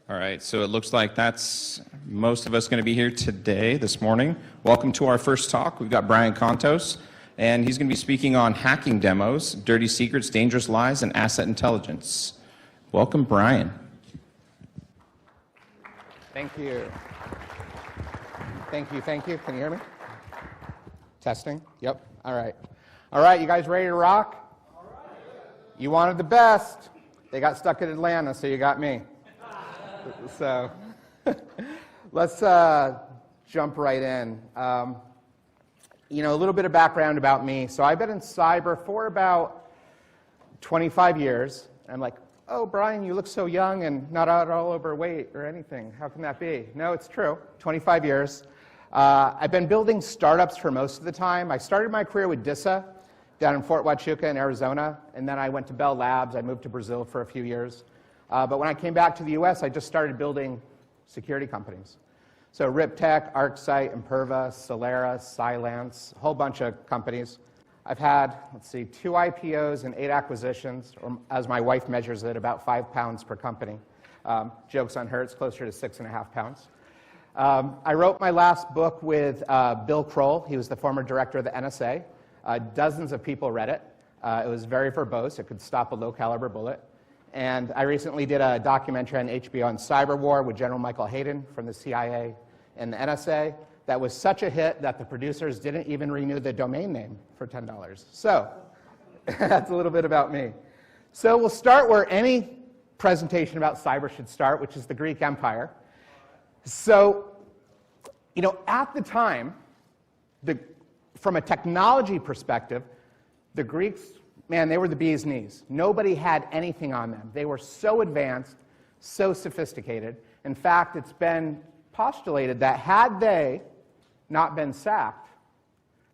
All right, so it looks like that's most of us going to be here today, this morning. Welcome to our first talk. We've got Brian Contos, and he's going to be speaking on hacking demos, dirty secrets, dangerous lies, and asset intelligence. Welcome, Brian. Thank you. Thank you, thank you. Can you hear me? Testing? Yep. All right. All right, you guys ready to rock? All right. You wanted the best. They got stuck in Atlanta, so you got me. So let's jump right in. A little bit of background about me. So I've been in cyber for about 25 years. I'm like, oh, Brian, you look so young and not at all overweight or anything. How can that be? No, it's true. 25 years. I've been building startups for most of the time. I started my career with DISA down in Fort Huachuca in Arizona, and then I went to Bell Labs. I moved to Brazil for a few years. But when I came back to the US, I just started building security companies. So RipTech, ArcSight, Imperva, Solera, Cylance, a whole bunch of companies. I've had, 2 IPOs and 8 acquisitions, or as my wife measures it, about 5 pounds per company. Joke's on her, it's closer to 6.5 pounds. I wrote my last book with Bill Kroll. He was the former director of the NSA. Dozens of people read it. It was very verbose. It could stop a low-caliber bullet. And I recently did a documentary on HBO on cyber war with General Michael Hayden from the CIA and the NSA that was such a hit that the producers didn't even renew the domain name for $10. So that's a little bit about me. So we'll start where any presentation about cyber should start, which is the Greek Empire. So, at the time, from a technology perspective, the Greeks, man, they were the bee's knees. Nobody had anything on them. They were so advanced, so sophisticated. In fact, it's been postulated that had they not been sacked,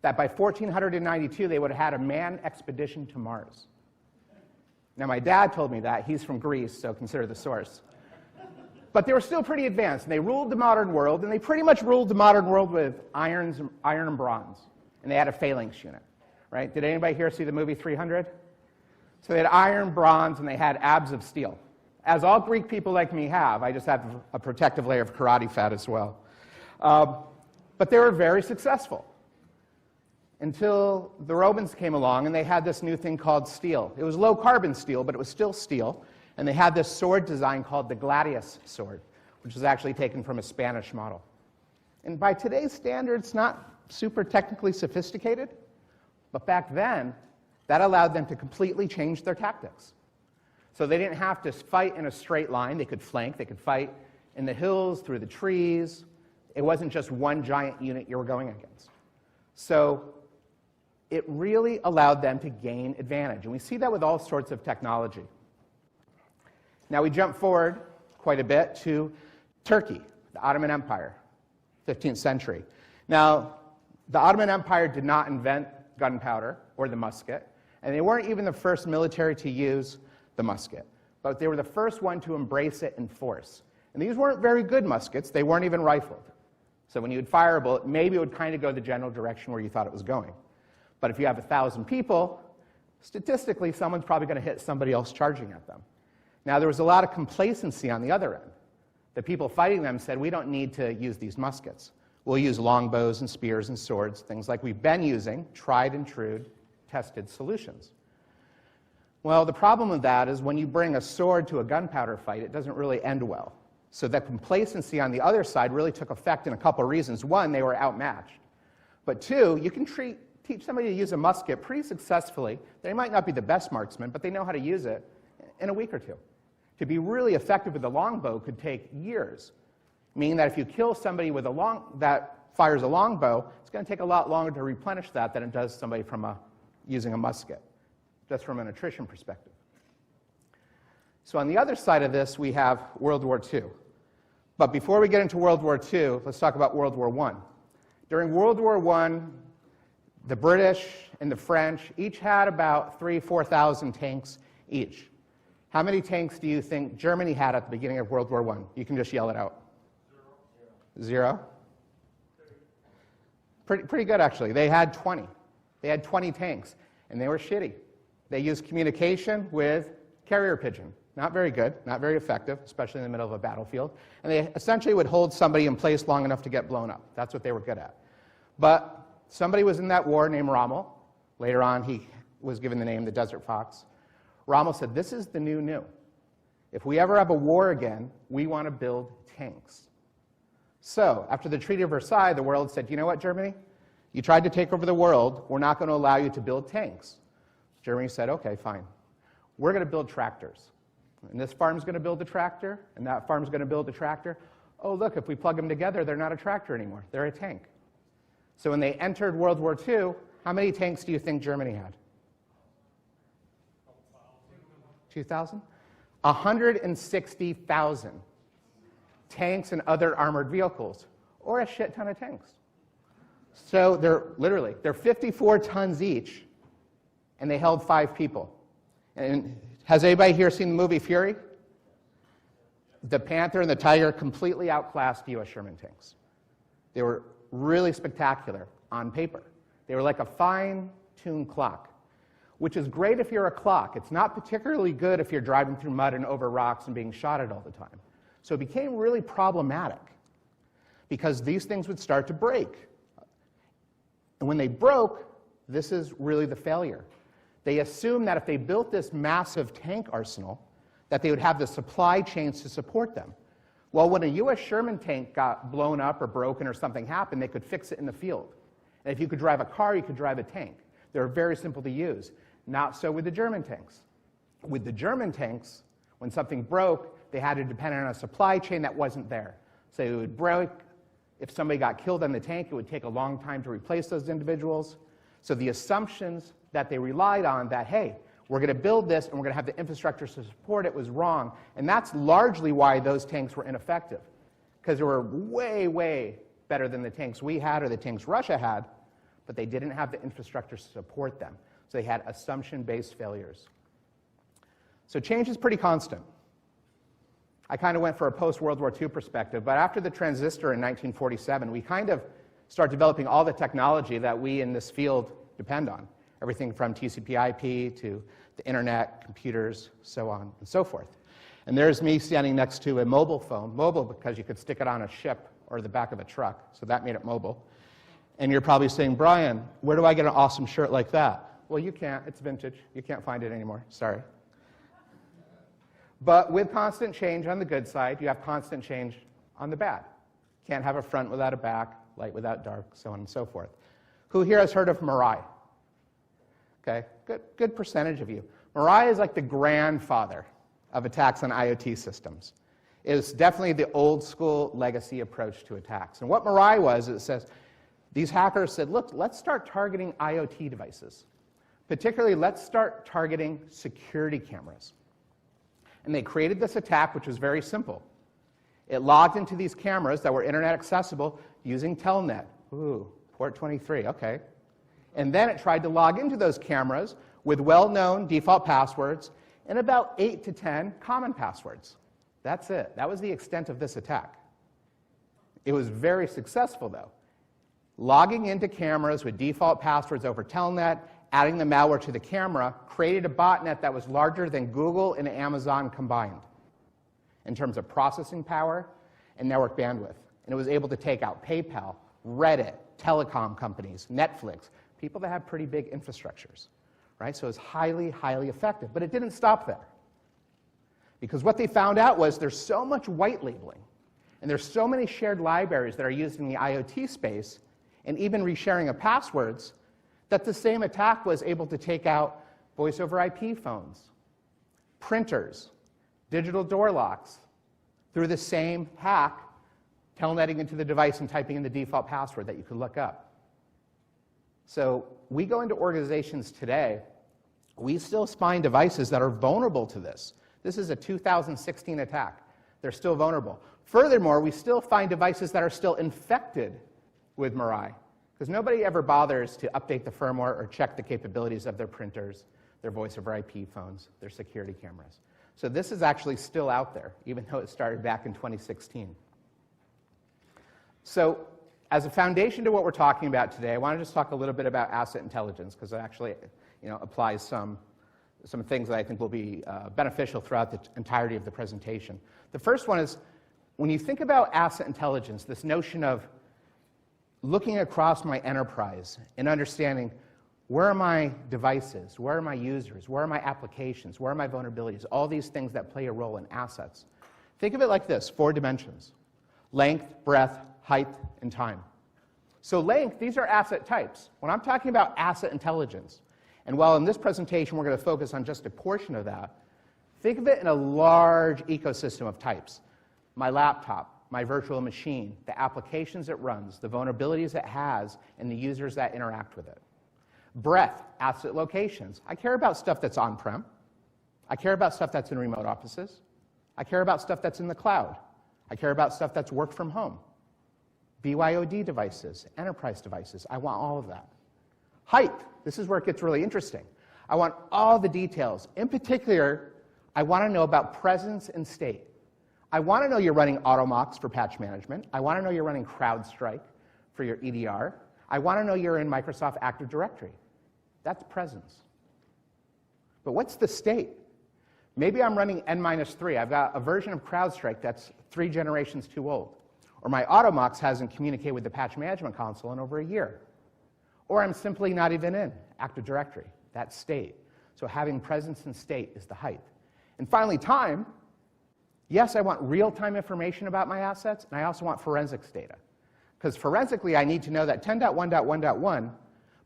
that by 1492 they would have had a manned expedition to Mars. Now, my dad told me that. He's from Greece, so consider the source. But they were still pretty advanced, and they ruled the modern world, and they pretty much ruled the modern world with iron and bronze. And they had a phalanx unit. Right? Did anybody here see the movie 300? So they had iron, bronze, and they had abs of steel. As all Greek people like me have, I just have a protective layer of karate fat as well. But they were very successful until the Romans came along and they had this new thing called steel. It was low-carbon steel, but it was still steel. And they had this sword design called the gladius sword, which was actually taken from a Spanish model. And by today's standards, not super technically sophisticated. But back then, that allowed them to completely change their tactics. So they didn't have to fight in a straight line. They could flank. They could fight in the hills, through the trees. It wasn't just one giant unit you were going against. So it really allowed them to gain advantage. And we see that with all sorts of technology. Now we jump forward quite a bit to Turkey, the Ottoman Empire, 15th century. Now, the Ottoman Empire did not invent gunpowder or the musket, and they weren't even the first military to use the musket, but they were the first one to embrace it in force. And these weren't very good muskets. They weren't even rifled. So when you would fire a bullet, maybe it would kind of go the general direction where you thought it was going. But if you have 1,000 people, statistically, someone's probably going to hit somebody else charging at them. Now, there was a lot of complacency on the other end. The people fighting them said, we don't need to use these muskets. We'll use longbows and spears and swords, things like we've been using, tried and true, tested solutions. Well, the problem with that is when you bring a sword to a gunpowder fight, it doesn't really end well. So that complacency on the other side really took effect in a couple of reasons. One, they were outmatched. But two, you can teach somebody to use a musket pretty successfully. They might not be the best marksman, but they know how to use it in a week or two. To be really effective with a longbow could take years. Meaning that if you kill somebody with that fires a longbow, it's going to take a lot longer to replenish that than it does somebody from using a musket, just from an attrition perspective. So on the other side of this, we have World War II. But before we get into World War II, let's talk about World War I. During World War I, the British and the French each had about 3,000 to 4,000 tanks each. How many tanks do you think Germany had at the beginning of World War I? You can just yell it out. Zero? Pretty good, actually. They had 20. They had 20 tanks, and they were shitty. They used communication with carrier pigeon. Not very good, not very effective, especially in the middle of a battlefield. And they essentially would hold somebody in place long enough to get blown up. That's what they were good at. But somebody was in that war named Rommel. Later on, he was given the name the Desert Fox. Rommel said, this is the new. If we ever have a war again, we want to build tanks. So, after the Treaty of Versailles, the world said, you know what, Germany? You tried to take over the world. We're not going to allow you to build tanks. Germany said, okay, fine. We're going to build tractors. And this farm's going to build a tractor, and that farm's going to build a tractor. Oh, look, if we plug them together, they're not a tractor anymore. They're a tank. So when they entered World War II, how many tanks do you think Germany had? 2,000? 160,000 tanks and other armored vehicles, or a shit ton of tanks. So they're 54 tons each, and they held 5 people. And has anybody here seen the movie Fury? The Panther and the Tiger completely outclassed U.S. Sherman tanks. They were really spectacular on paper. They were like a fine-tuned clock, which is great if you're a clock. It's not particularly good if you're driving through mud and over rocks and being shot at all the time. So it became really problematic because these things would start to break. And when they broke, this is really the failure. They assumed that if they built this massive tank arsenal, that they would have the supply chains to support them. Well, when a U.S. Sherman tank got blown up or broken or something happened, they could fix it in the field. And if you could drive a car, you could drive a tank. They were very simple to use. Not so with the German tanks. With the German tanks, when something broke, they had to depend on a supply chain that wasn't there. So it would break. If somebody got killed on the tank, it would take a long time to replace those individuals. So the assumptions that they relied on that, hey, we're going to build this and we're going to have the infrastructure to support it was wrong. And that's largely why those tanks were ineffective. Because they were way, way better than the tanks we had or the tanks Russia had, but they didn't have the infrastructure to support them. So they had assumption-based failures. So change is pretty constant. I kind of went for a post-World War II perspective, but after the transistor in 1947, we kind of start developing all the technology that we in this field depend on. Everything from TCP/IP to the internet, computers, so on and so forth. And there's me standing next to a mobile phone. Mobile because you could stick it on a ship or the back of a truck, so that made it mobile. And you're probably saying, Brian, where do I get an awesome shirt like that? Well, you can't. It's vintage. You can't find it anymore. Sorry. But with constant change on the good side, you have constant change on the bad. Can't have a front without a back, light without dark, so on and so forth. Who here has heard of Mirai? Okay, good percentage of you. Mirai is like the grandfather of attacks on IoT systems. It was definitely the old school legacy approach to attacks. And what Mirai was, it says, these hackers said, look, let's start targeting IoT devices. Particularly, let's start targeting security cameras. And they created this attack, which was very simple. It logged into these cameras that were internet accessible using Telnet. Ooh, port 23, okay. And then it tried to log into those cameras with well-known default passwords and about 8 to 10 common passwords. That's it. That was the extent of this attack. It was very successful, though. Logging into cameras with default passwords over Telnet, adding the malware to the camera, created a botnet that was larger than Google and Amazon combined in terms of processing power and network bandwidth. And it was able to take out PayPal, Reddit, telecom companies, Netflix, people that have pretty big infrastructures, right? So it was highly, highly effective. But it didn't stop there. Because what they found out was there's so much white labeling, and there's so many shared libraries that are used in the IoT space, and even resharing of passwords, that the same attack was able to take out voice over IP phones, printers, digital door locks, through the same hack, telnetting into the device and typing in the default password that you could look up. So we go into organizations today, we still find devices that are vulnerable to this. This is a 2016 attack. They're still vulnerable. Furthermore, we still find devices that are still infected with Mirai, because nobody ever bothers to update the firmware or check the capabilities of their printers, their voice over IP phones, their security cameras. So this is actually still out there, even though it started back in 2016. So as a foundation to what we're talking about today, I want to just talk a little bit about asset intelligence, because it actually applies some some things that I think will be beneficial throughout the entirety of the presentation. The first one is, when you think about asset intelligence, this notion of looking across my enterprise and understanding where are my devices, where are my users, where are my applications, where are my vulnerabilities, all these things that play a role in assets. Think of it like this, 4 dimensions: length, breadth, height, and time. So length, these are asset types. When I'm talking about asset intelligence, and while in this presentation we're going to focus on just a portion of that, think of it in a large ecosystem of types. My laptop, my virtual machine, the applications it runs, the vulnerabilities it has, and the users that interact with it. Breadth, asset locations. I care about stuff that's on-prem. I care about stuff that's in remote offices. I care about stuff that's in the cloud. I care about stuff that's work from home. BYOD devices, enterprise devices. I want all of that. Height. This is where it gets really interesting. I want all the details. In particular, I want to know about presence and state. I want to know you're running AutoMox for patch management. I want to know you're running CrowdStrike for your EDR. I want to know you're in Microsoft Active Directory. That's presence. But what's the state? Maybe I'm running N-3. I've got a version of CrowdStrike that's 3 generations too old. Or my AutoMox hasn't communicated with the patch management console in over a year. Or I'm simply not even in Active Directory. That's state. So having presence and state is the height. And finally, time. Yes, I want real-time information about my assets, and I also want forensics data. Because forensically, I need to know that 10.1.1.1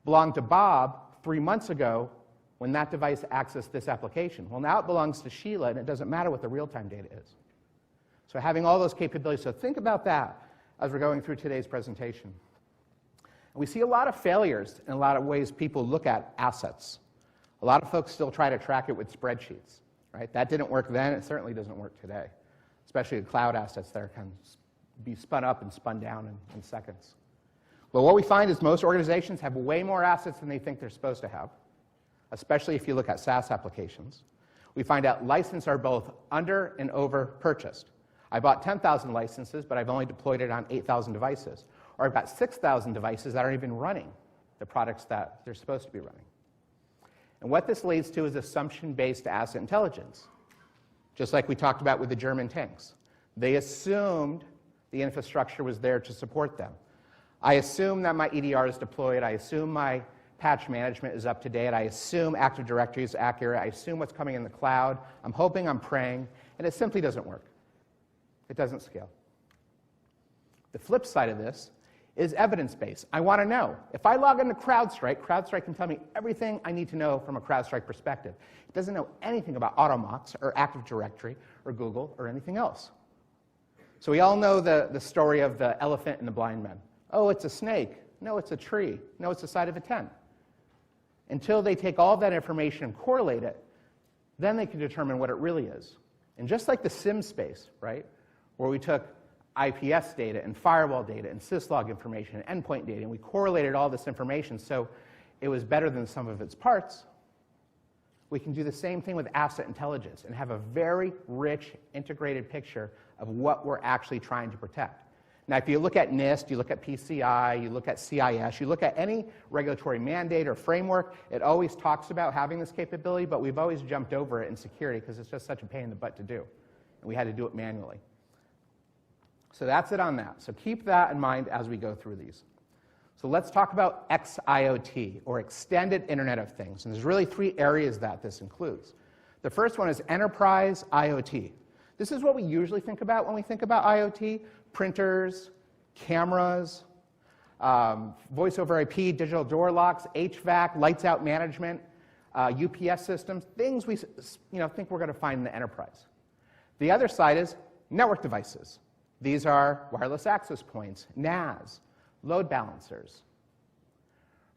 belonged to Bob 3 months ago when that device accessed this application. Well, now it belongs to Sheila, and it doesn't matter what the real-time data is. So having all those capabilities, so think about that as we're going through today's presentation. And we see a lot of failures in a lot of ways people look at assets. A lot of folks still try to track it with spreadsheets. Right? That didn't work then. It certainly doesn't work today, especially the cloud assets that can be spun up and spun down in seconds. Well, what we find is most organizations have way more assets than they think they're supposed to have, especially if you look at SaaS applications. We find out licenses are both under and over purchased. I bought 10,000 licenses, but I've only deployed it on 8,000 devices. Or I've got 6,000 devices that aren't even running the products that they're supposed to be running. And what this leads to is assumption-based asset intelligence, just like we talked about with the German tanks. They assumed the infrastructure was there to support them. I assume that my EDR is deployed. I assume my patch management is up to date. I assume Active Directory is accurate. I assume what's coming in the cloud. I'm hoping, I'm praying, and it simply doesn't work. It doesn't scale. The flip side of this is evidence-based. I want to know. If I log into CrowdStrike, CrowdStrike can tell me everything I need to know from a CrowdStrike perspective. It doesn't know anything about AutoMox or Active Directory or Google or anything else. So we all know the story of the elephant and the blind man. Oh, it's a snake. No, it's a tree. No, it's the side of a tent. Until they take all of that information and correlate it, then they can determine what it really is. And just like the SIM space, right, where we took IPS data and firewall data and syslog information and endpoint data, and we correlated all this information so it was better than the sum of its parts. We can do the same thing with asset intelligence and have a very rich, integrated picture of what we're actually trying to protect. Now, if you look at NIST, you look at PCI, you look at CIS, you look at any regulatory mandate or framework, it always talks about having this capability, but we've always jumped over it in security because it's just such a pain in the butt to do. And we had to do it manually. So that's it on that. So keep that in mind as we go through these. So let's talk about XIoT, or Extended Internet of Things. And there's really 3 areas that this includes. The first one is enterprise IoT. This is what we usually think about when we think about IoT. Printers, cameras, voice over IP, digital door locks, HVAC, lights out management, UPS systems, things we think we're going to find in the enterprise. The other side is network devices. These are wireless access points, NAS, load balancers.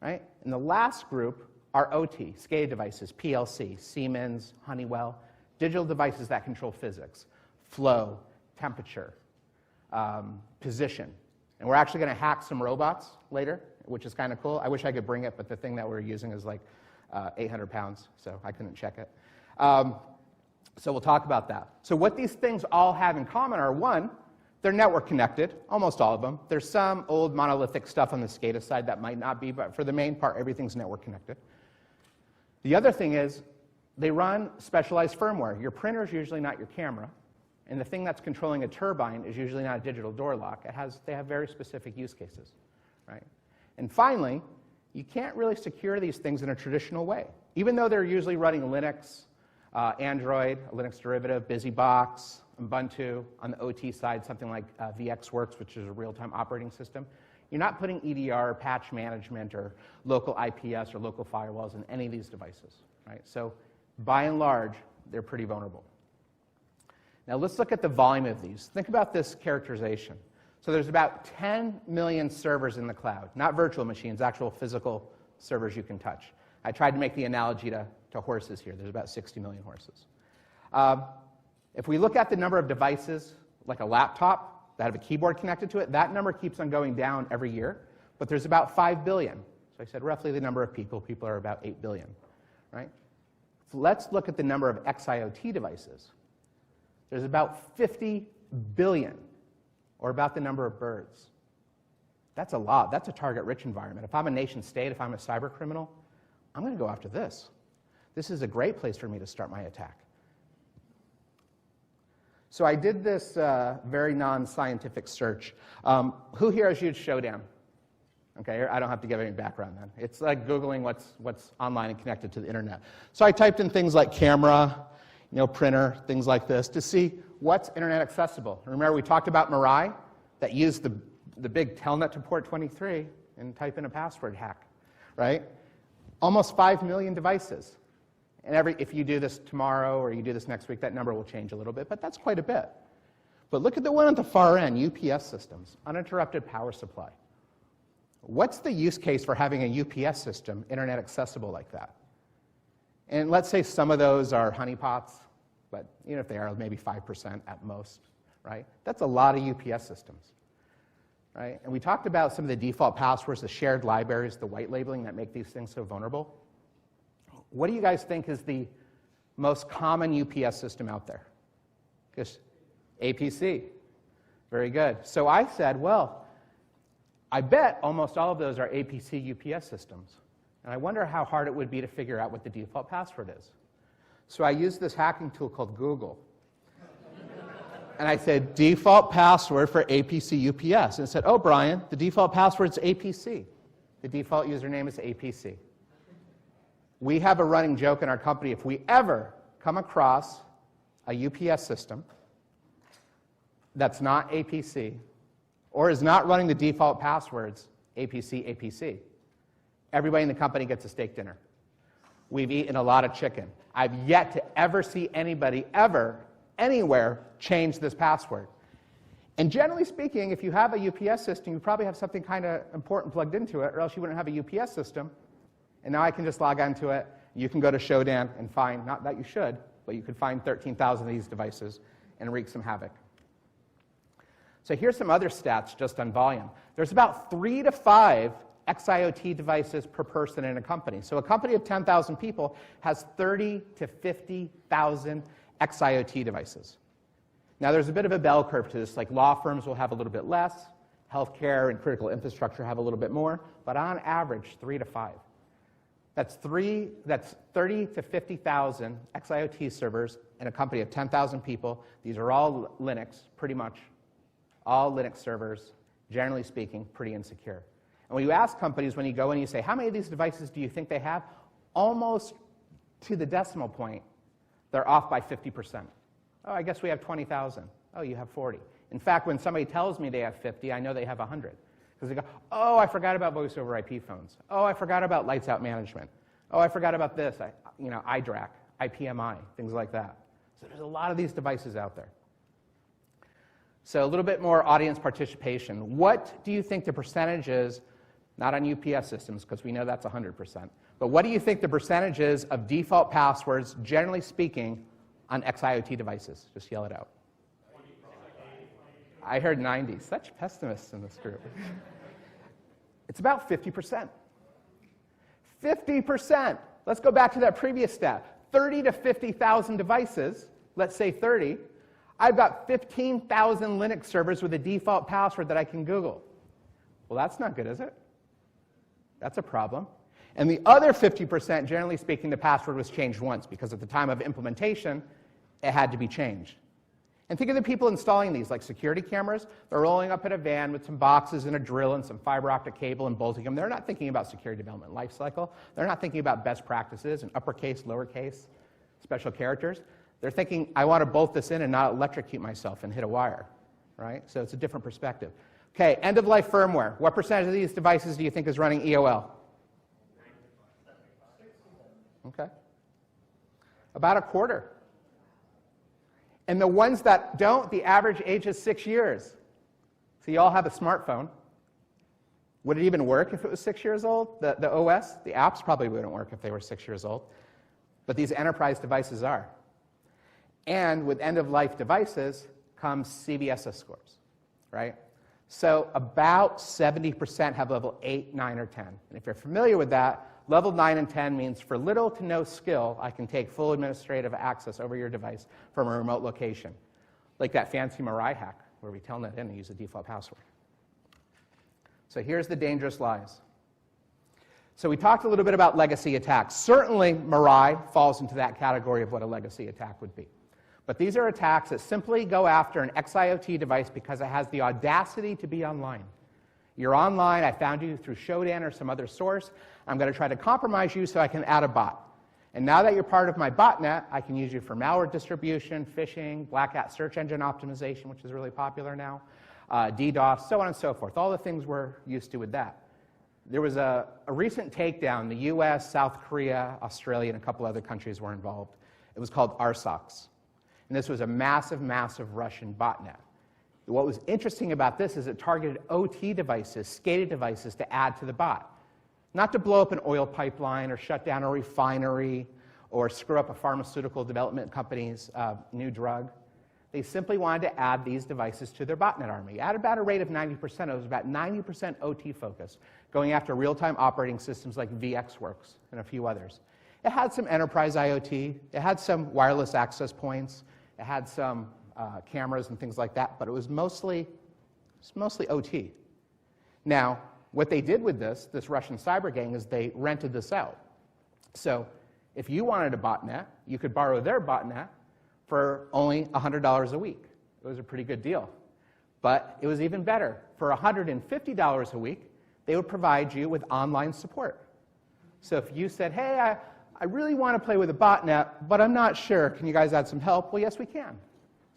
Right? And the last group are OT, SCADA devices, PLC, Siemens, Honeywell, digital devices that control physics, flow, temperature, position. And we're actually going to hack some robots later, which is kind of cool. I wish I could bring it, but the thing that we're using is like 800 pounds, so I couldn't check it. So we'll talk about that. So what these things all have in common are, one, they're network connected, almost all of them. There's some old monolithic stuff on the SCADA side that might not be, but for the main part, everything's network connected. The other thing is, they run specialized firmware. Your printer is usually not your camera, and the thing that's controlling a turbine is usually not a digital door lock. They have very specific use cases, right? And finally, you can't really secure these things in a traditional way. Even though they're usually running Linux, Android, a Linux derivative, BusyBox, Ubuntu, on the OT side, something like VxWorks, which is a real-time operating system, you're not putting EDR, patch management, or local IPS or local firewalls in any of these devices, right? So by and large, they're pretty vulnerable. Now let's look at the volume of these. Think about this characterization. So there's about 10 million servers in the cloud, not virtual machines, actual physical servers you can touch. I tried to make the analogy to horses here. There's about 60 million horses. If we look at the number of devices, like a laptop that have a keyboard connected to it, that number keeps on going down every year, but there's about 5 billion. So I said roughly the number of people. People are about 8 billion, right? So let's look at the number of XIoT devices. There's about 50 billion, or about the number of birds. That's a lot. That's a target-rich environment. If I'm a nation state, if I'm a cyber criminal, I'm going to go after this. This is a great place for me to start my attack. So I did this very non-scientific search. Who here has used Showdown? Okay, I don't have to give any background then. It's like Googling what's online and connected to the internet. So I typed in things like camera, printer, things like this, to see what's internet accessible. Remember, we talked about Mirai, that used the big telnet to port 23 and type in a password hack, right? Almost 5 million devices. And if you do this tomorrow or you do this next week, that number will change a little bit, but that's quite a bit. But look at the one at the far end, UPS systems, uninterrupted power supply. What's the use case for having a UPS system internet accessible like that? And let's say some of those are honeypots, but even if they are, maybe 5% at most, right? That's a lot of UPS systems, right? And we talked about some of the default passwords, the shared libraries, the white labeling that make these things so vulnerable. What do you guys think is the most common UPS system out there? Just APC. Very good. So I said, well, I bet almost all of those are APC UPS systems. And I wonder how hard it would be to figure out what the default password is. So I used this hacking tool called Google. And I said, default password for APC UPS. And it said, oh, Brian, the default password is APC. The default username is APC. We have a running joke in our company. If we ever come across a UPS system that's not APC or is not running the default passwords, APC, everybody in the company gets a steak dinner. We've eaten a lot of chicken. I've yet to ever see anybody ever, anywhere, change this password. And generally speaking, if you have a UPS system, you probably have something kind of important plugged into it, or else you wouldn't have a UPS system. And now I can just log onto it. You can go to Showdown and find, not that you should, but you could find 13,000 of these devices and wreak some havoc. So here's some other stats just on volume. There's about 3 to 5 XIoT devices per person in a company. So a company of 10,000 people has 30 to 50,000 XIoT devices. Now there's a bit of a bell curve to this, like law firms will have a little bit less, healthcare and critical infrastructure have a little bit more, but on average, 3 to 5. That's 30 to 50,000 XIoT servers in a company of 10,000 people. These are all Linux, pretty much. All Linux servers, generally speaking, pretty insecure. And when you ask companies, when you go and you say, how many of these devices do you think they have? Almost to the decimal point, they're off by 50%. Oh, I guess we have 20,000. Oh, you have 40. In fact, when somebody tells me they have 50, I know they have 100. Because they go, oh, I forgot about voice over IP phones. Oh, I forgot about lights out management. Oh, I forgot about this, iDRAC, IPMI, things like that. So there's a lot of these devices out there. So a little bit more audience participation. What do you think the percentage is, not on UPS systems, because we know that's 100%, but what do you think the percentage is of default passwords, generally speaking, on XIoT devices? Just yell it out. I heard 90. Such pessimists in this group. It's about 50%. 50%. Let's go back to that previous stat. 30 to 50,000 devices, let's say 30. I've got 15,000 Linux servers with a default password that I can Google. Well, that's not good, is it? That's a problem. And the other 50%, generally speaking, the password was changed once, because at the time of implementation, it had to be changed. And think of the people installing these, like security cameras. They're rolling up in a van with some boxes and a drill and some fiber optic cable and bolting them. They're not thinking about security development lifecycle. They're not thinking about best practices and uppercase, lowercase, special characters. They're thinking, I want to bolt this in and not electrocute myself and hit a wire, right? So it's a different perspective. Okay, end-of-life firmware. What percentage of these devices do you think is running EOL? Okay. About a quarter. And the ones that don't, the average age is 6 years. So you all have a smartphone. Would it even work if it was 6 years old? The OS, the apps probably wouldn't work if they were 6 years old. But these enterprise devices are. And with end-of-life devices comes CVSS scores, right? So about 70% have level 8, 9, or 10. And if you're familiar with that, level 9 and 10 means for little to no skill, I can take full administrative access over your device from a remote location. Like that fancy Mirai hack where we telnet in and use a default password. So here's the dangerous lies. So we talked a little bit about legacy attacks. Certainly Mirai falls into that category of what a legacy attack would be. But these are attacks that simply go after an XIoT device because it has the audacity to be online. You're online, I found you through Shodan or some other source. I'm going to try to compromise you so I can add a bot. And now that you're part of my botnet, I can use you for malware distribution, phishing, black hat search engine optimization, which is really popular now, DDoS, so on and so forth. All the things we're used to with that. There was a recent takedown. The US, South Korea, Australia, and a couple other countries were involved. It was called RSOX. And this was a massive, massive Russian botnet. What was interesting about this is it targeted OT devices, SCADA devices, to add to the bot. Not to blow up an oil pipeline or shut down a refinery or screw up a pharmaceutical development company's new drug. They simply wanted to add these devices to their botnet army. At about a rate of 90%, it was about 90% OT focus, going after real-time operating systems like VxWorks and a few others. It had some enterprise IoT. It had some wireless access points. It had some cameras and things like that, but it was mostly OT. Now, what they did with this Russian cyber gang, is they rented this out. So if you wanted a botnet, you could borrow their botnet for only $100 a week. It was a pretty good deal. But it was even better. For $150 a week, they would provide you with online support. So if you said, hey, I really want to play with a botnet, but I'm not sure. Can you guys add some help? Well, yes, we can.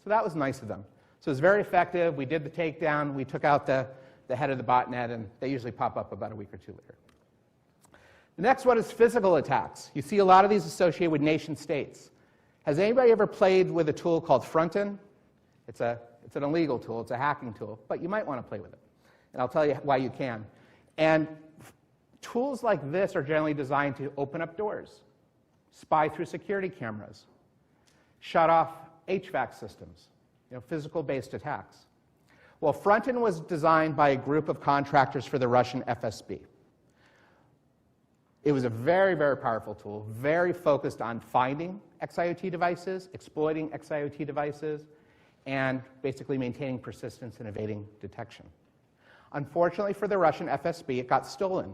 So that was nice of them. So it was very effective. We did the takedown. We took out the head of the botnet, and they usually pop up about a week or two later. The next one is physical attacks. You see a lot of these associated with nation states. Has anybody ever played with a tool called Frontin? It's an illegal tool. It's a hacking tool, but you might want to play with it. And I'll tell you why you can. And tools like this are generally designed to open up doors, spy through security cameras, shut off HVAC systems, physical-based attacks. Well, Frontin was designed by a group of contractors for the Russian FSB. It was a very, very powerful tool, very focused on finding XIoT devices, exploiting XIoT devices, and basically maintaining persistence and evading detection. Unfortunately for the Russian FSB, it got stolen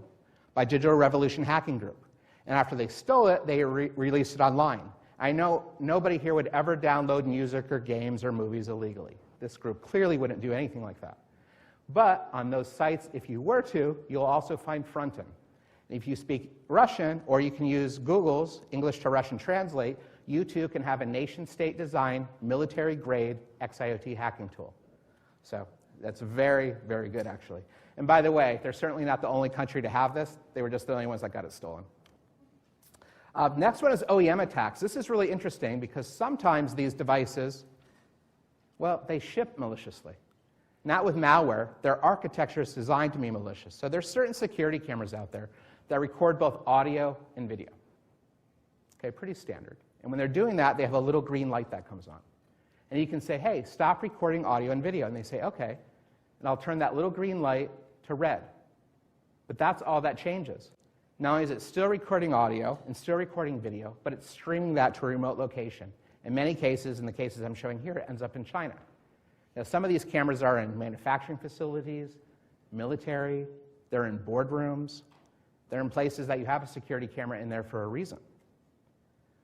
by Digital Revolution Hacking Group. And after they stole it, they released it online. I know nobody here would ever download music or games or movies illegally. This group clearly wouldn't do anything like that. But on those sites, if you were to, you'll also find Frontin. If you speak Russian, or you can use Google's English to Russian Translate, you too can have a nation-state design, military-grade XIoT hacking tool. So that's very, very good, actually. And by the way, they're certainly not the only country to have this. They were just the only ones that got it stolen. Next one is OEM attacks. This is really interesting because sometimes these devices, well, they ship maliciously. Not with malware. Their architecture is designed to be malicious. So there's certain security cameras out there that record both audio and video. Okay, pretty standard. And when they're doing that, they have a little green light that comes on. And you can say, hey, stop recording audio and video. And they say, okay. And I'll turn that little green light to red. But that's all that changes. Not only is it still recording audio and still recording video, but it's streaming that to a remote location. In many cases, in the cases I'm showing here, it ends up in China. Now, some of these cameras are in manufacturing facilities, military, they're in boardrooms, They're in places that you have a security camera in there for a reason.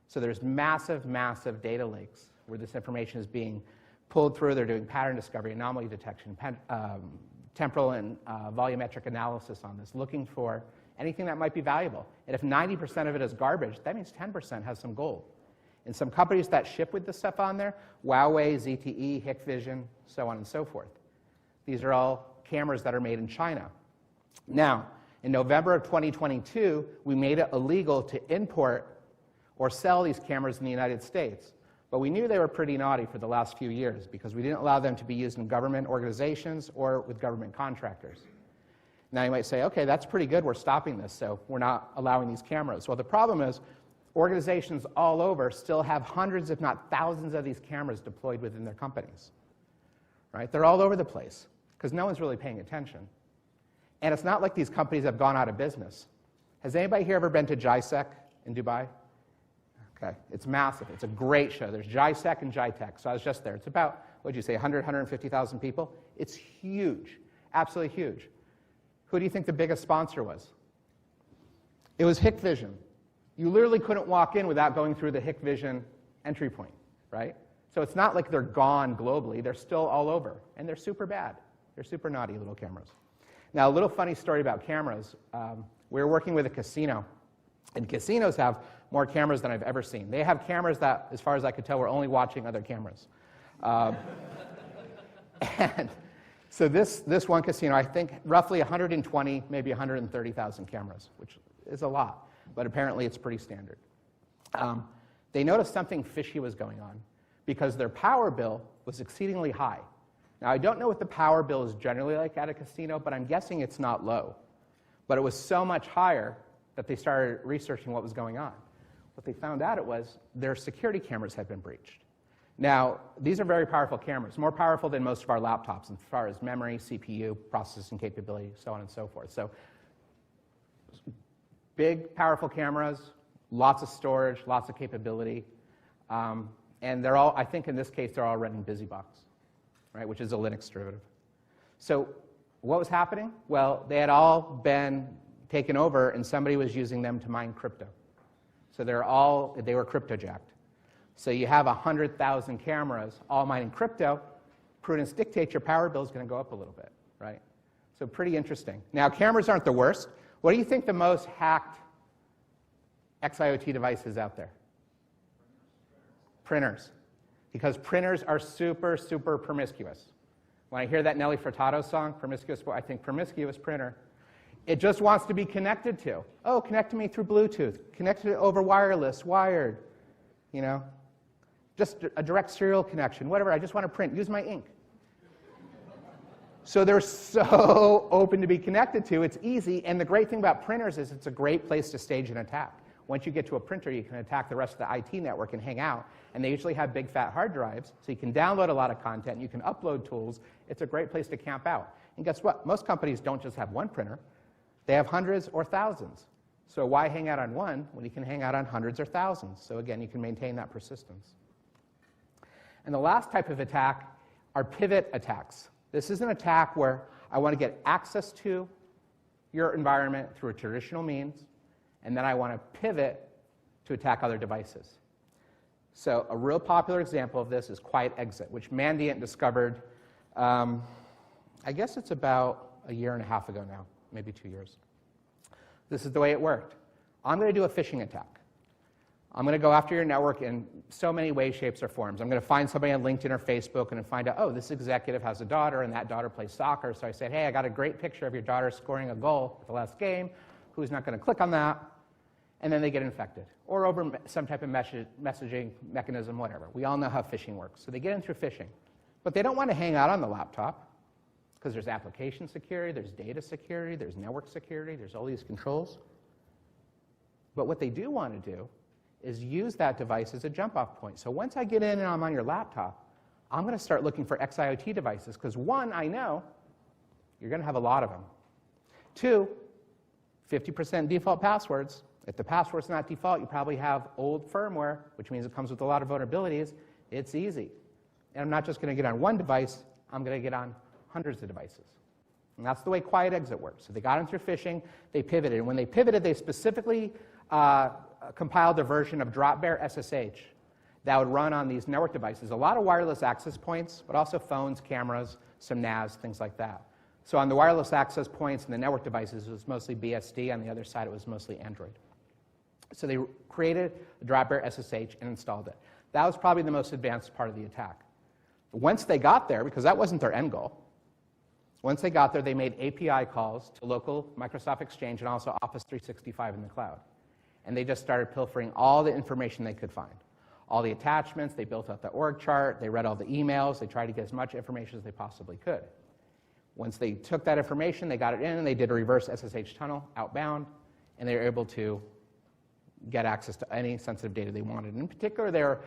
So there's massive, massive data lakes where this information is being pulled through. They're doing pattern discovery, anomaly detection, temporal and volumetric analysis on this, looking for anything that might be valuable. And if 90% of it is garbage, that means 10% has some gold. And some companies that ship with this stuff on there, Huawei, ZTE, Hikvision, so on and so forth. These are all cameras that are made in China. Now, in November of 2022, we made it illegal to import or sell these cameras in the United States. But we knew they were pretty naughty for the last few years because we didn't allow them to be used in government organizations or with government contractors. Now you might say, okay, that's pretty good, we're stopping this, so we're not allowing these cameras. Well, the problem is organizations all over still have hundreds, if not thousands, of these cameras deployed within their companies. Right? They're all over the place because no one's really paying attention. And it's not like these companies have gone out of business. Has anybody here ever been to JISEC in Dubai? Okay, it's massive. It's a great show. There's JISEC and JITEC, so I was just there. It's about, what did you say, 100, 150,000 people? It's huge, absolutely huge. Who do you think the biggest sponsor was? It was Hikvision. You literally couldn't walk in without going through the Hikvision entry point, right? So it's not like they're gone globally. They're still all over, and they're super bad. They're super naughty little cameras. Now, a little funny story about cameras. We were working with a casino, and casinos have more cameras than I've ever seen. They have cameras that, as far as I could tell, were only watching other cameras. And so this one casino, I think roughly 120, maybe 130,000 cameras, which is a lot, but apparently it's pretty standard. They noticed something fishy was going on because their power bill was exceedingly high. Now, I don't know what the power bill is generally like at a casino, but I'm guessing it's not low. But it was so much higher that they started researching what was going on. What they found out it was their security cameras had been breached. Now, these are very powerful cameras, more powerful than most of our laptops as far as memory, CPU, processing capability, so on and so forth. So big, powerful cameras, lots of storage, lots of capability. And they're all, I think in this case, they're all running BusyBox, right, which is a Linux derivative. So what was happening? Well, they had all been taken over, and somebody was using them to mine crypto. So they were crypto-jacked. So you have 100,000 cameras all mining crypto. Prudence dictates your power bill is going to go up a little bit, right? So pretty interesting. Now, cameras aren't the worst. What do you think the most hacked XIoT device is out there? Printers. Because printers are super, super promiscuous. When I hear that Nelly Furtado song, Promiscuous, I think promiscuous printer. It just wants to be connected to. Oh, connect to me through Bluetooth. Connect to it over wireless, wired. You know, just a direct serial connection, whatever. I just want to print. Use my ink. So they're so open to be connected to. It's easy. And the great thing about printers is it's a great place to stage an attack. Once you get to a printer, you can attack the rest of the IT network and hang out. And they usually have big, fat hard drives, so you can download a lot of content, and you can upload tools. It's a great place to camp out. And guess what? Most companies don't just have one printer. They have hundreds or thousands. So why hang out on one when you can hang out on hundreds or thousands? So again, you can maintain that persistence. And the last type of attack are pivot attacks. This is an attack where I want to get access to your environment through a traditional means, and then I want to pivot to attack other devices. So a real popular example of this is Quiet Exit, which Mandiant discovered, I guess it's about a year and a half ago now, maybe 2 years. This is the way it worked. I'm going to do a phishing attack. I'm going to go after your network in so many ways, shapes, or forms. I'm going to find somebody on LinkedIn or Facebook and find out, oh, this executive has a daughter, and that daughter plays soccer. So I said, hey, I got a great picture of your daughter scoring a goal at the last game. Who's not going to click on that? And then they get infected, or over some type of messaging mechanism, whatever. We all know how phishing works. So they get in through phishing. But they don't want to hang out on the laptop, because there's application security, there's data security, there's network security, there's all these controls. But what they do want to do is use that device as a jump-off point. So once I get in and I'm on your laptop, I'm going to start looking for XIoT devices, because one, I know you're going to have a lot of them. Two, 50% default passwords. If the password's not default, you probably have old firmware, which means it comes with a lot of vulnerabilities. It's easy. And I'm not just going to get on one device, I'm going to get on hundreds of devices. And that's the way quiet exit works. So they got in through phishing, they pivoted. And when they pivoted, they specifically compiled a version of Dropbear SSH that would run on these network devices. A lot of wireless access points, but also phones, cameras, some NAS, things like that. So on the wireless access points and the network devices, it was mostly BSD. On the other side, it was mostly Android. So they created Dropbear SSH and installed it. That was probably the most advanced part of the attack. Once they got there, because that wasn't their end goal, once they got there, they made API calls to local Microsoft Exchange and also Office 365 in the cloud. And they just started pilfering all the information they could find. All the attachments, they built out the org chart, they read all the emails, they tried to get as much information as they possibly could. Once they took that information, they got it in, and they did a reverse SSH tunnel outbound, and they were able to get access to any sensitive data they wanted. In particular, they were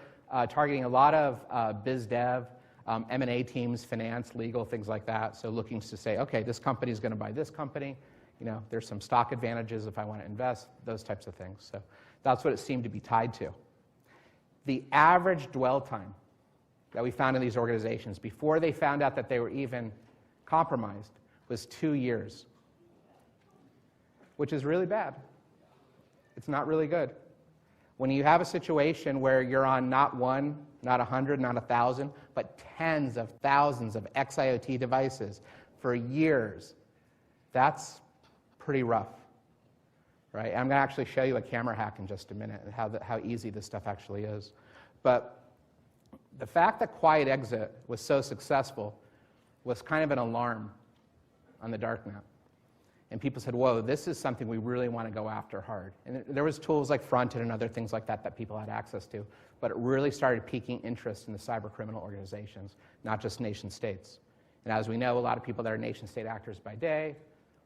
targeting a lot of biz dev, M&A teams, finance, legal, things like that. So looking to say, okay, this company is going to buy this company. You know, there's some stock advantages if I want to invest, those types of things. So that's what it seemed to be tied to. The average dwell time that we found in these organizations before they found out that they were even compromised was 2 years, which is really bad. It's not really good. When you have a situation where you're on not one, not 100, not 1,000, but tens of thousands of XIoT devices for years, that's pretty rough, right? I'm going to actually show you a camera hack in just a minute and how easy this stuff actually is. But the fact that Quiet Exit was so successful was kind of an alarm on the darknet. And people said, whoa, this is something we really want to go after hard. And there was tools like Fronted and other things like that that people had access to, but it really started piquing interest in the cybercriminal organizations, not just nation states. And as we know, a lot of people that are nation state actors by day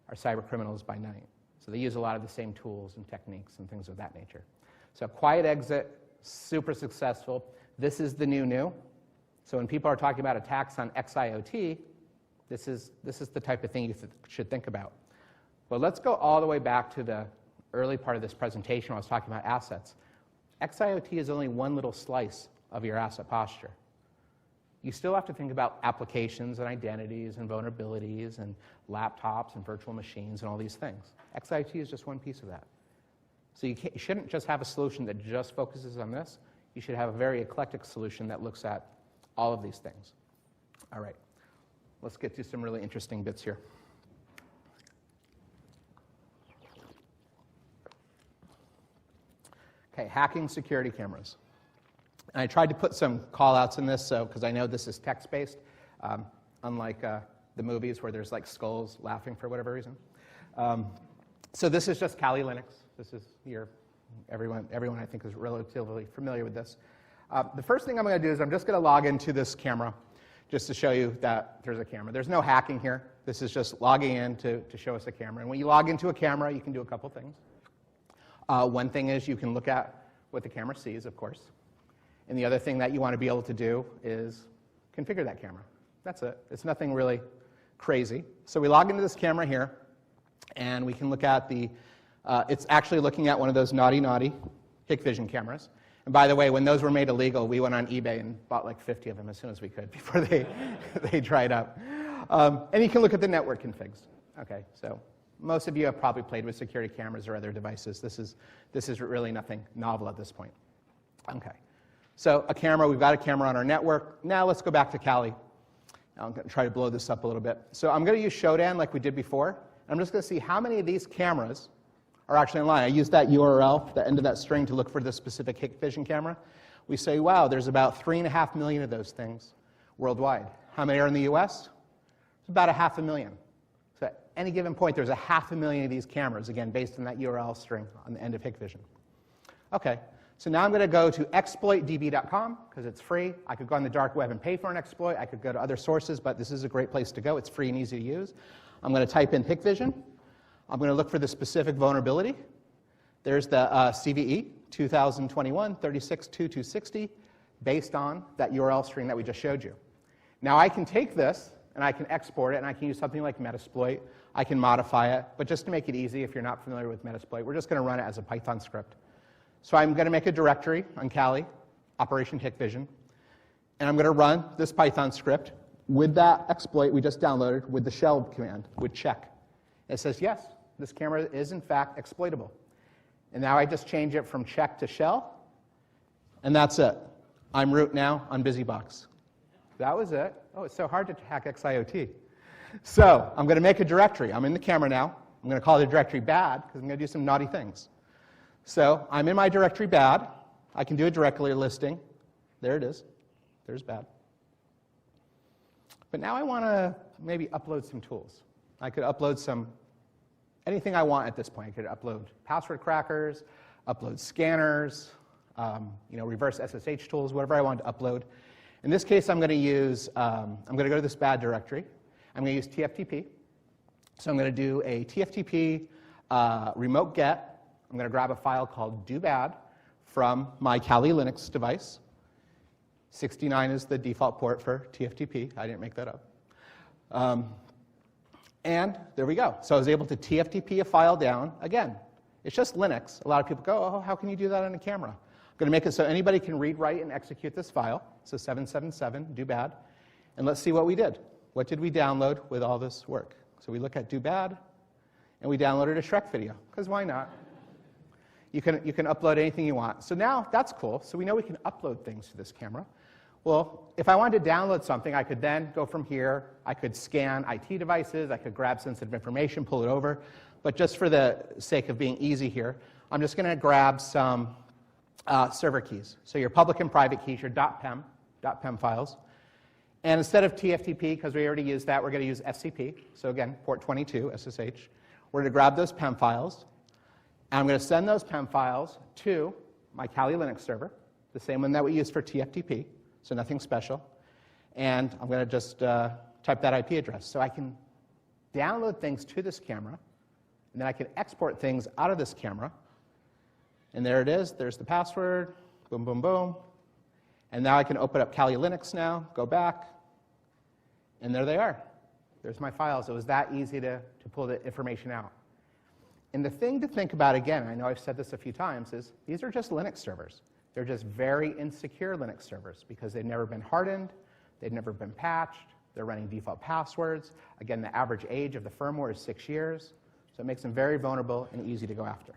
are cybercriminals by night. So they use a lot of the same tools and techniques and things of that nature. So Quiet Exit, super successful. This is the new. So when people are talking about attacks on XIoT, this is the type of thing you should think about. But let's go all the way back to the early part of this presentation when I was talking about assets. XIoT is only one little slice of your asset posture. You still have to think about applications and identities and vulnerabilities and laptops and virtual machines and all these things. XIoT is just one piece of that. So you shouldn't just have a solution that just focuses on this. You should have a very eclectic solution that looks at all of these things. All right, let's get to some really interesting bits here. Okay, hacking security cameras. And I tried to put some call-outs in this, because I know this is text-based, unlike the movies where there's like skulls laughing for whatever reason. So this is just Kali Linux. This is everyone I think is relatively familiar with this. The first thing I'm going to do is I'm just going to log into this camera just to show you that there's a camera. There's no hacking here. This is just logging in to show us a camera. And when you log into a camera, you can do a couple things. One thing is you can look at what the camera sees, of course. And the other thing that you want to be able to do is configure that camera. That's it. It's nothing really crazy. So we log into this camera here, and we can look at it's actually looking at one of those naughty Hikvision cameras. And by the way, when those were made illegal, we went on eBay and bought like 50 of them as soon as we could before they dried up. And you can look at the network configs. Okay, so most of you have probably played with security cameras or other devices. This is really nothing novel at this point. Okay, so a camera, we've got a camera on our network. Now let's go back to Kali. I'm going to try to blow this up a little bit. So I'm going to use Shodan like we did before. I'm just going to see how many of these cameras are actually online. I used that URL, the end of that string, to look for this specific Hikvision camera. We say, wow, there's about 3.5 million of those things worldwide. How many are in the US? It's about 500,000. So at any given point, there's 500,000 of these cameras, again, based on that URL string on the end of Hikvision. Okay, so now I'm going to go to exploitdb.com because it's free. I could go on the dark web and pay for an exploit. I could go to other sources, but this is a great place to go. It's free and easy to use. I'm going to type in Hikvision. I'm going to look for the specific vulnerability. There's the CVE 2021-36-2260 based on that URL string that we just showed you. Now I can take this and I can export it, and I can use something like Metasploit. I can modify it, but just to make it easy, if you're not familiar with Metasploit, we're just going to run it as a Python script. So I'm going to make a directory on Kali, Operation Hikvision, and I'm going to run this Python script with that exploit we just downloaded, with the shell command, with check. It says, yes, this camera is in fact exploitable. And now I just change it from check to shell, and that's it. I'm root now on BusyBox. That was it. Oh, it's so hard to hack XIOT. So I'm going to make a directory. I'm in the camera now. I'm going to call the directory bad because I'm going to do some naughty things. So I'm in my directory bad. I can do a directory listing. There it is. There's bad. But now I want to maybe upload some tools. I could upload anything I want at this point. I could upload password crackers, upload scanners, reverse SSH tools, whatever I want to upload. In this case, I'm going to go to this bad directory. I'm going to use TFTP. So I'm going to do a TFTP remote get. I'm going to grab a file called doBad from my Kali Linux device. 69 is the default port for TFTP. I didn't make that up. And there we go. So I was able to TFTP a file down. Again, it's just Linux. A lot of people go, oh, how can you do that on a camera? I'm going to make it so anybody can read, write, and execute this file. So 777, doBad. And let's see what we did. What did we download with all this work? So we look at doBad, and we downloaded a Shrek video, because why not? You can upload anything you want. So now that's cool. So we know we can upload things to this camera. Well, if I wanted to download something, I could then go from here. I could scan IT devices. I could grab sensitive information, pull it over. But just for the sake of being easy here, I'm just going to grab some server keys. So your public and private keys, your .pem files. And instead of TFTP, because we already used that, we're going to use FCP. So again, port 22, SSH. We're going to grab those PEM files. And I'm going to send those PEM files to my Kali Linux server, the same one that we use for TFTP, so nothing special. And I'm going to just type that IP address. So I can download things to this camera, and then I can export things out of this camera. And there it is. There's the password. Boom, boom, boom. And now I can open up Kali Linux now, go back, and there they are. There's my files. It was that easy to pull the information out. And the thing to think about, again, I know I've said this a few times, is these are just Linux servers. They're just very insecure Linux servers because they've never been hardened, they've never been patched, they're running default passwords. Again, the average age of the firmware is 6 years, so it makes them very vulnerable and easy to go after.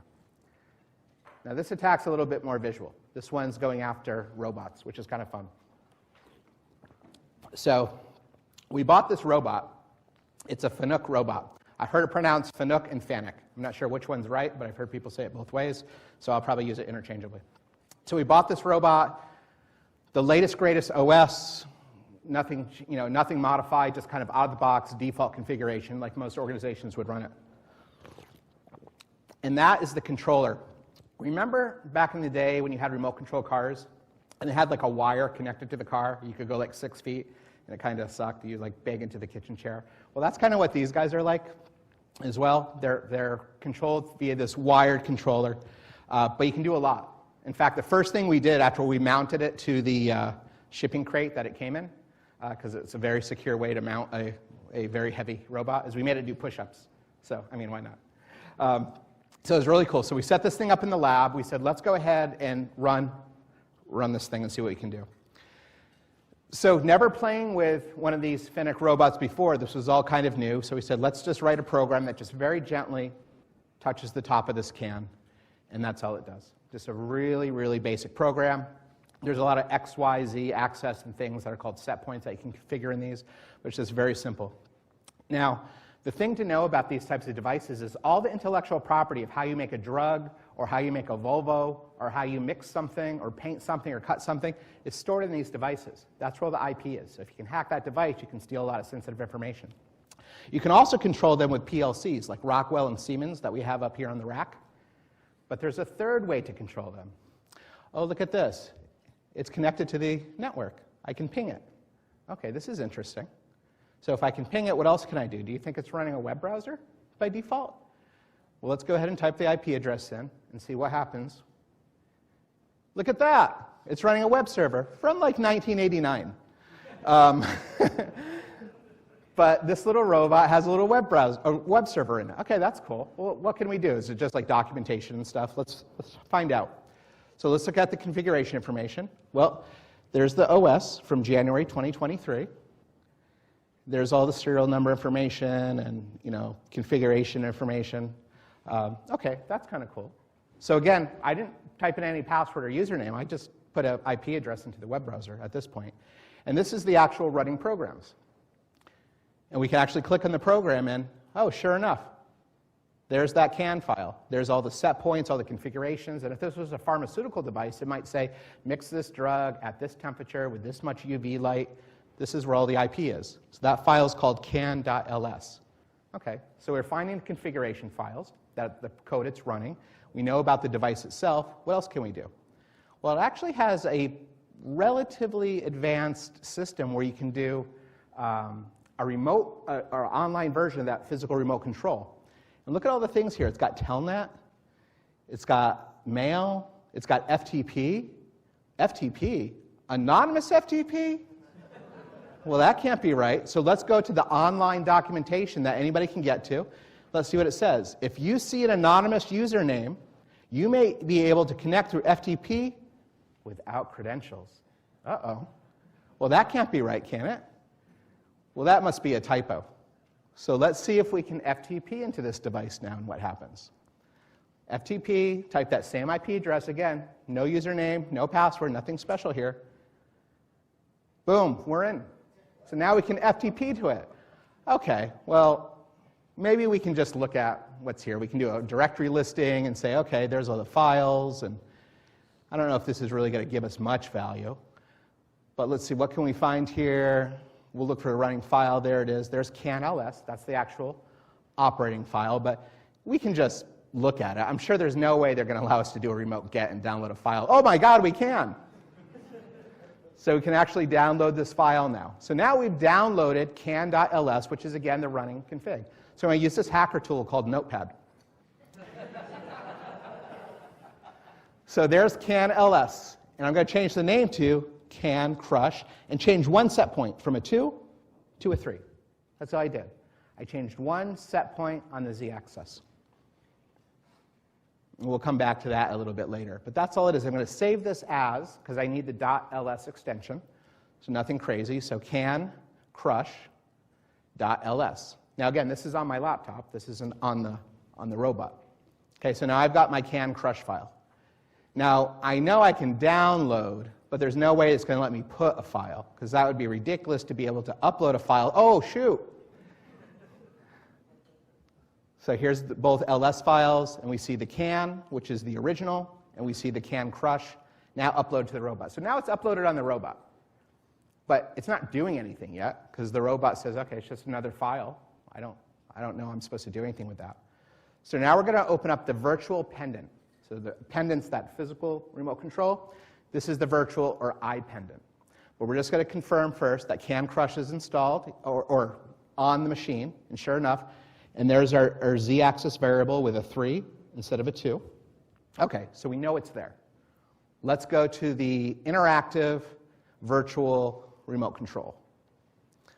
Now this attack's a little bit more visual. This one's going after robots, which is kind of fun. So we bought this robot. It's a Fanuc robot. I heard it pronounced Fanuc and Fanuc. I'm not sure which one's right, but I've heard people say it both ways, so I'll probably use it interchangeably. So we bought this robot, the latest, greatest OS, nothing modified, just kind of out-of-the-box default configuration like most organizations would run it. And that is the controller. Remember back in the day when you had remote control cars and it had like a wire connected to the car? You could go like 6 feet and it kind of sucked. You like bang into the kitchen chair. Well, that's kind of what these guys are like as well. They're controlled via this wired controller, but you can do a lot. In fact, the first thing we did after we mounted it to the shipping crate that it came in, because it's a very secure way to mount a very heavy robot, is we made it do push-ups. So, I mean, why not? So it was really cool. So we set this thing up in the lab. We said, let's go ahead and run this thing and see what we can do. So never playing with one of these Fanuc robots before, this was all kind of new. So we said, let's just write a program that just very gently touches the top of this can, and that's all it does. Just a really, really basic program. There's a lot of X, Y, Z access and things that are called set points that you can configure in these, which is very simple. Now, the thing to know about these types of devices is all the intellectual property of how you make a drug or how you make a Volvo or how you mix something or paint something or cut something is stored in these devices. That's where the IP is. So if you can hack that device, you can steal a lot of sensitive information. You can also control them with PLCs like Rockwell and Siemens that we have up here on the rack. But there's a third way to control them. Oh, look at this. It's connected to the network. I can ping it. Okay, this is interesting. So if I can ping it, what else can I do? Do you think it's running a web browser by default? Well, let's go ahead and type the IP address in and see what happens. Look at that. It's running a web server from like 1989. But this little robot has a little web server in it. Okay, that's cool. Well, what can we do? Is it just like documentation and stuff? Let's find out. So let's look at the configuration information. Well, there's the OS from January 2023. There's all the serial number information and configuration information. Okay, that's kind of cool. So again, I didn't type in any password or username. I just put an IP address into the web browser at this point. And this is the actual running programs. And we can actually click on the program and, oh, sure enough, there's that CAN file. There's all the set points, all the configurations. And if this was a pharmaceutical device, it might say, mix this drug at this temperature with this much UV light. This is where all the IP is. So that file is called can.ls. Okay, so we're finding the configuration files, that the code it's running. We know about the device itself. What else can we do? Well, it actually has a relatively advanced system where you can do a remote or online version of that physical remote control. And look at all the things here. It's got Telnet, it's got mail, it's got FTP. FTP? Anonymous FTP? Well, that can't be right. So let's go to the online documentation that anybody can get to. Let's see what it says. If you see an anonymous username, you may be able to connect through FTP without credentials. Uh-oh. Well, that can't be right, can it? Well, that must be a typo. So let's see if we can FTP into this device now and what happens. FTP, type that same IP address again. No username, no password, nothing special here. Boom, we're in. So now we can FTP to it. Okay, well, maybe we can just look at what's here. We can do a directory listing and say, okay, there's all the files, and I don't know if this is really going to give us much value. But let's see, what can we find here? We'll look for a running file. There it is. There's can.ls. That's the actual operating file, but we can just look at it. I'm sure there's no way they're going to allow us to do a remote get and download a file. Oh my God, we can! So we can actually download this file now. So now we've downloaded can.ls, which is, again, the running config. So I'm going to use this hacker tool called Notepad. So there's can.ls. And I'm going to change the name to can crush and change one set point from a 2 to a 3. That's all I did. I changed one set point on the z-axis. We'll come back to that a little bit later. But that's all it is. I'm going to save this as, because I need the .ls extension. So nothing crazy. So can crush .ls. Now again, this is on my laptop. This isn't on the robot. Okay, so now I've got my can crush file. Now I know I can download, but there's no way it's going to let me put a file, because that would be ridiculous to be able to upload a file. Oh, shoot. So here's both ls files, and we see the can, which is the original, and we see the can crush, now upload to the robot. So now it's uploaded on the robot. But it's not doing anything yet, because the robot says, okay, it's just another file. I don't know I'm supposed to do anything with that. So now we're going to open up the virtual pendant. So the pendant's that physical remote control. This is the virtual or I pendant. But we're just going to confirm first that can crush is installed or on the machine, and sure enough, and there's our z-axis variable with a 3 instead of a 2. Okay, so we know it's there. Let's go to the interactive virtual remote control.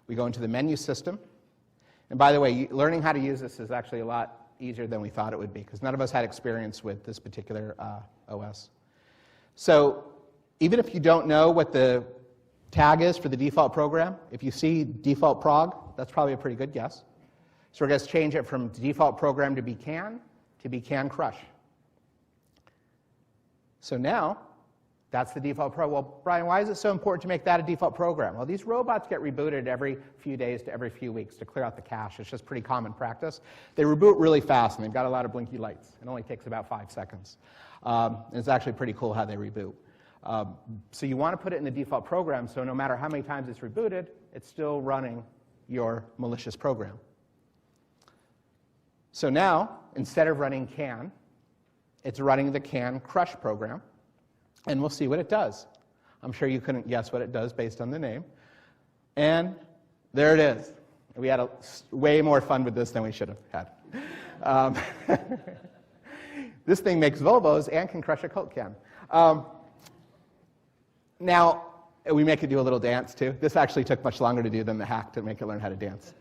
We go into the menu system. And by the way, learning how to use this is actually a lot easier than we thought it would be, because none of us had experience with this particular OS. So even if you don't know what the tag is for the default program, if you see default prog, that's probably a pretty good guess. So we're going to change it from default program to be can crush. So now, that's the default program. Well, Brian, why is it so important to make that a default program? Well, these robots get rebooted every few days to every few weeks to clear out the cache. It's just pretty common practice. They reboot really fast, and they've got a lot of blinky lights. It only takes about 5 seconds. And it's actually pretty cool how they reboot. So you want to put it in the default program, so no matter how many times it's rebooted, it's still running your malicious program. So now, instead of running can, it's running the can crush program, and we'll see what it does. I'm sure you couldn't guess what it does based on the name. And there it is. We had way more fun with this than we should have had. This thing makes Volvos and can crush a Coke can. Now, we make it do a little dance, too. This actually took much longer to do than the hack to make it learn how to dance.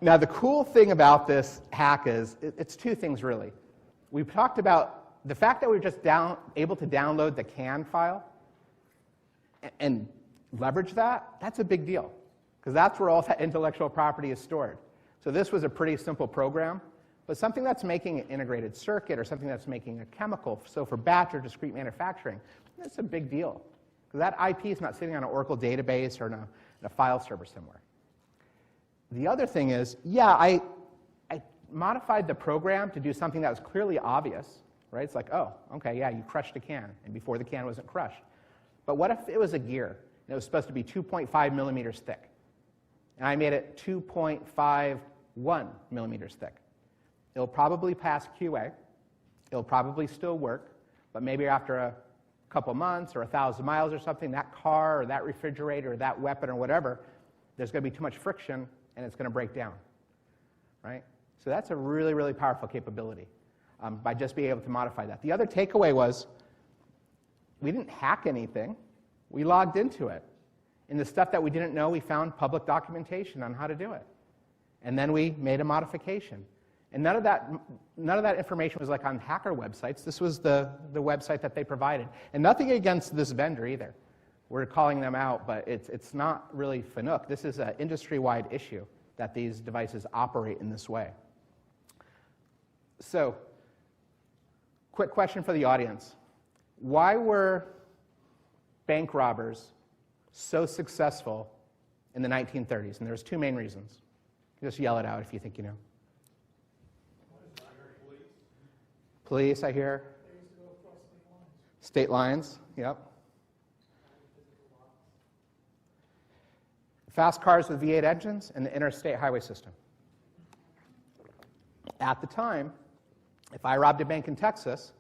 Now, the cool thing about this hack is, it's 2 things, really. We've talked about the fact that we're just able to download the can file and leverage that. That's a big deal, because that's where all that intellectual property is stored. So this was a pretty simple program, but something that's making an integrated circuit or something that's making a chemical, so for batch or discrete manufacturing, that's a big deal. Because that IP is not sitting on an Oracle database or in a file server somewhere. The other thing is, yeah, I modified the program to do something that was clearly obvious, right? It's like, oh, okay, yeah, you crushed a can, and before the can wasn't crushed. But what if it was a gear, and it was supposed to be 2.5 millimeters thick, and I made it 2.51 millimeters thick? It'll probably pass QA. It'll probably still work, but maybe after a couple months or 1,000 miles or something, that car or that refrigerator or that weapon or whatever, there's going to be too much friction, and it's going to break down, right? So that's a really, really powerful capability by just being able to modify that. The other takeaway was we didn't hack anything. We logged into it. And the stuff that we didn't know, we found public documentation on how to do it. And then we made a modification. And none of that information was like on hacker websites. This was the website that they provided. And nothing against this vendor either. We're calling them out, but it's not really Fanuc. This is an industry-wide issue that these devices operate in this way. So, quick question for the audience. Why were bank robbers so successful in the 1930s? And there's two main reasons. Just yell it out if you think you know. Police, I hear. State lines, yep. Fast cars with V8 engines and the interstate highway system. At the time, if I robbed a bank in Texas,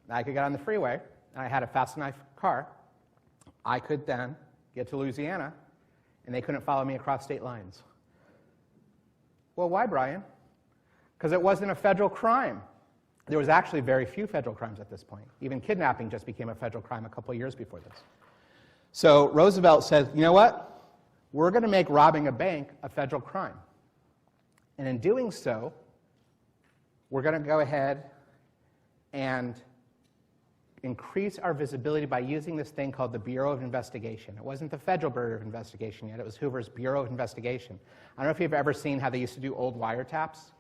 I could get on the freeway, and I had a fast enough car, I could then get to Louisiana, and they couldn't follow me across state lines. Well, why, Brian? Because it wasn't a federal crime. There was actually very few federal crimes at this point. Even kidnapping just became a federal crime a couple of years before this. So Roosevelt said, you know what? We're going to make robbing a bank a federal crime. And in doing so, we're going to go ahead and increase our visibility by using this thing called the Bureau of Investigation. It wasn't the Federal Bureau of Investigation yet. It was Hoover's Bureau of Investigation. I don't know if you've ever seen how they used to do old wiretaps,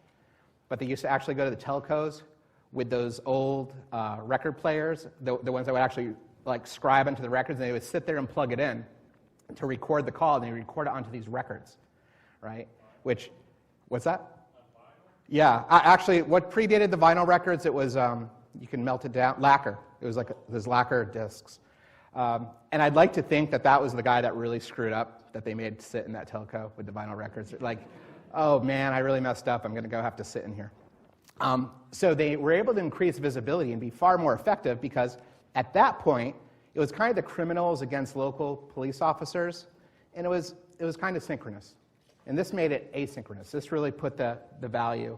but they used to actually go to the telcos with those old record players, the ones that would actually like scribe into the records, and they would sit there and plug it in to record the call, and they record it onto these records, right? Which, what's that? Yeah, actually, what predated the vinyl records, it was, you can melt it down, lacquer. It was like those lacquer discs. And I'd like to think that that was the guy that really screwed up, that they made sit in that telco with the vinyl records. Like, oh man, I really messed up. I'm going to go have to sit in here. So they were able to increase visibility and be far more effective because at that point, it was kind of the criminals against local police officers, and it was kind of synchronous. And this made it asynchronous. This really put the value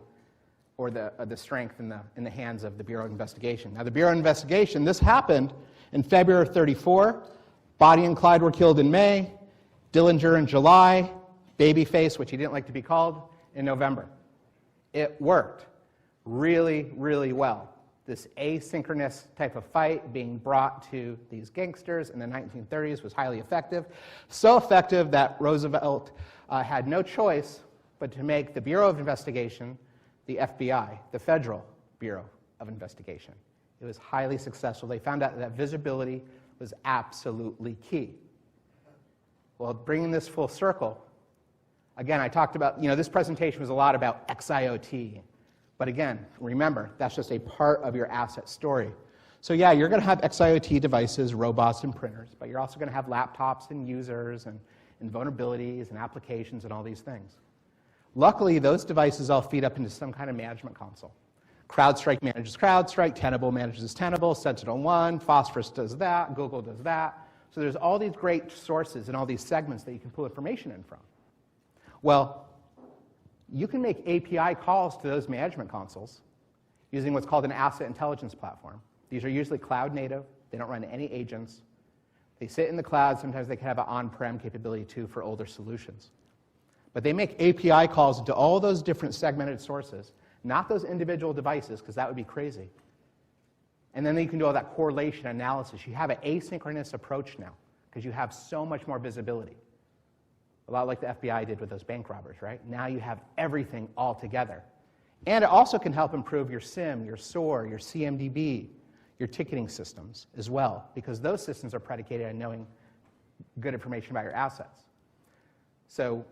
or the strength in the hands of the Bureau of Investigation. Now, the Bureau of Investigation, this happened in February of 34. Bonnie and Clyde were killed in May. Dillinger in July. Babyface, which he didn't like to be called, in November. It worked really, really well. This asynchronous type of fight being brought to these gangsters in the 1930s was highly effective. So effective that Roosevelt had no choice but to make the Bureau of Investigation the FBI, the Federal Bureau of Investigation. It was highly successful. They found out that visibility was absolutely key. Well, bringing this full circle, again, I talked about, this presentation was a lot about XIoT. But again, remember, that's just a part of your asset story. So yeah, you're going to have XIoT devices, robots, and printers, but you're also going to have laptops and users and vulnerabilities and applications and all these things. Luckily, those devices all feed up into some kind of management console. CrowdStrike manages CrowdStrike, Tenable manages Tenable, Sentinel-1, Phosphorus does that, Google does that. So there's all these great sources and all these segments that you can pull information in from. Well, you can make API calls to those management consoles using what's called an asset intelligence platform. These are usually cloud native. They don't run any agents. They sit in the cloud. Sometimes they can have an on-prem capability too for older solutions. But they make API calls to all those different segmented sources, not those individual devices, because that would be crazy. And then you can do all that correlation analysis. You have an asynchronous approach now because you have so much more visibility. lot like the FBI did with those bank robbers, right? Now you have everything all together. And it also can help improve your SIM, your SOAR, your CMDB, your ticketing systems as well, because those systems are predicated on knowing good information about your assets. So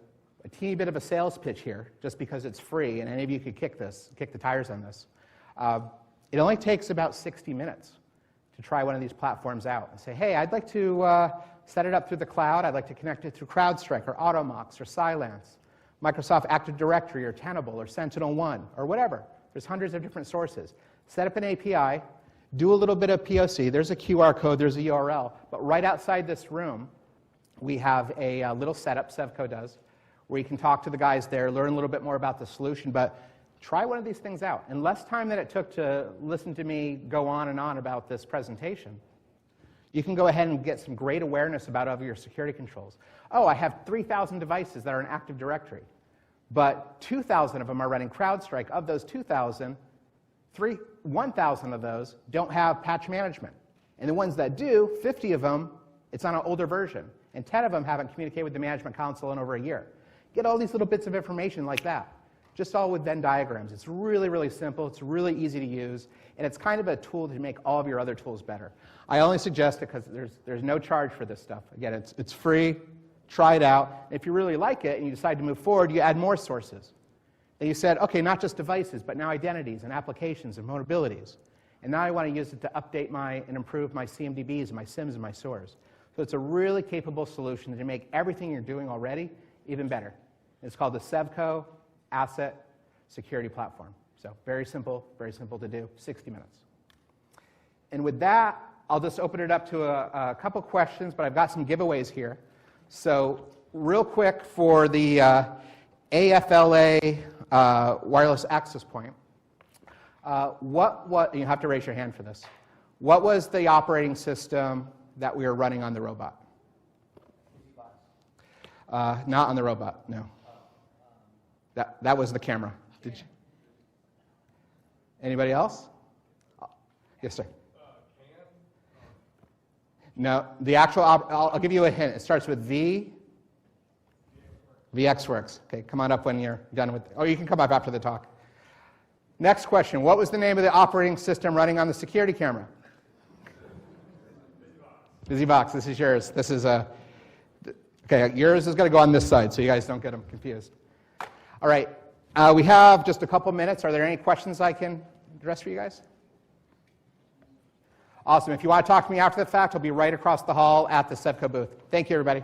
a teeny bit of a sales pitch here, just because it's free, and any of you could kick the tires on this. It only takes about 60 minutes to try one of these platforms out and say, hey, I'd like to set it up through the cloud. I'd like to connect it through CrowdStrike or Automox or Cylance, Microsoft Active Directory or Tenable or SentinelOne or whatever. There's hundreds of different sources. Set up an API, do a little bit of POC. There's a QR code, there's a URL. But right outside this room, we have a little setup, Sevco does, where you can talk to the guys there, learn a little bit more about the solution. But try one of these things out. In less time than it took to listen to me go on and on about this presentation, you can go ahead and get some great awareness about all of your security controls. Oh, I have 3,000 devices that are in Active Directory, but 2,000 of them are running CrowdStrike. Of those 2,000, 1,000 of those don't have patch management. And the ones that do, 50 of them, it's on an older version. And 10 of them haven't communicated with the management console in over a year. Get all these little bits of information like that. Just all with Venn diagrams. It's really, really simple. It's really easy to use. And it's kind of a tool to make all of your other tools better. I only suggest it because there's no charge for this stuff. Again, it's free. Try it out. And if you really like it and you decide to move forward, you add more sources. Then you said, okay, not just devices, but now identities and applications and vulnerabilities. And now I want to use it to update and improve my CMDBs and my SIMs and my SOARs. So it's a really capable solution to make everything you're doing already even better. It's called the Sevco Asset Security Platform. So very simple to do, 60 minutes. And with that, I'll just open it up to a couple questions, but I've got some giveaways here. So real quick for the AFLA wireless access point, you have to raise your hand for this. What was the operating system that we were running on the robot? Not on the robot, no. That was the camera. Did you? Anybody else? Yes, sir. No, the actual, I'll give you a hint. It starts with V. VxWorks. Okay, come on up when you're done with, you can come up after the talk. Next question. What was the name of the operating system running on the security camera? BusyBox. This is yours. This is okay, yours is going to go on this side so you guys don't get them confused. All right, we have just a couple minutes. Are there any questions I can address for you guys? Awesome. If you want to talk to me after the fact, I'll be right across the hall at the Sevco booth. Thank you, everybody.